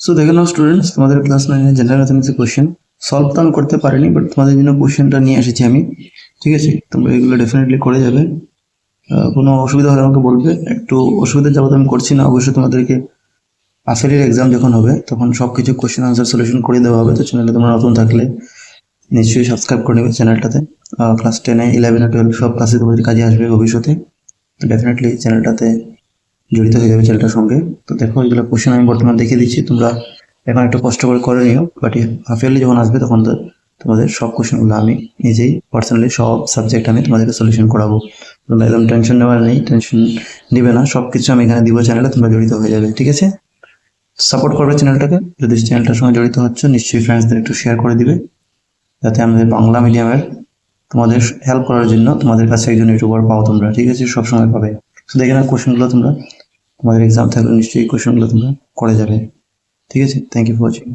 So দেখে নাও students, তোমাদের class 9 general ম্যাথমেটিক্সের question solve তো আমি করতে পারিনি, বাট তোমাদের জন্য কোশ্চেনটা নিয়ে এসেছি আমি। ঠিক আছে, তোমরা এগুলো ডেফিনেটলি করে যাবে। কোনো অসুবিধা হলে আমাকে বলবে। একটু অসুবিধা যাবত আমি করছি না, অবশ্যই তোমাদেরকে আফেলের এক্সাম যখন হবে তখন সব কিছু কোশ্চেন আনসার সলিউশন করে দেওয়া হবে। তো চ্যানেলে তোমরা নতুন থাকলে নিশ্চয়ই সাবস্ক্রাইব করে নেবে চ্যানেলটাতে। ক্লাস 10, 11, 12 সব ক্লাসে তোমাদের কাজে আসবে ভবিষ্যতে। তো ডেফিনেটলি চ্যানেলটাতে জড়িত হয়ে যাবে চ্যানেলটার সঙ্গে। তো দেখো, এগুলো কোশ্চেন আমি বর্তমানে দেখিয়ে দিচ্ছি, তোমরা এখন একটু কষ্ট করে নিও। বাট হাফ ইয়ারলি যখন আসবে তখন তো তোমাদের সব কোশ্চেনগুলো আমি নিজেই পার্সোনালি সব সাবজেক্ট আমি তোমাদেরকে সলিউশন করাবো। তোমরা একদম টেনশন নেওয়ার নেই, টেনশন নিবে না, সব কিছু আমি এখানে দিব চ্যানেলে, তোমরা জড়িত হয়ে যাবে। ঠিক আছে, সাপোর্ট করবে চ্যানেলটাকে। যদি চ্যানেলটার সঙ্গে জড়িত হচ্ছ, নিশ্চয়ই ফ্রেন্ডসদের একটু শেয়ার করে দিবে, যাতে আমাদের বাংলা মিডিয়ামের তোমাদের হেল্প করার জন্য তোমাদের কাছে একজন ইউটিউবার পাও তোমরা। ঠিক আছে, সবসময় পাবে। তো দেখে না কোশ্চেনগুলো তোমরা, তোমাদের এক্সাম থাকলে নিশ্চয়ই কোশ্চেনগুলো তোমরা করে যাবে। ঠিক আছে, থ্যাংক ইউ ফর ওয়াচিং।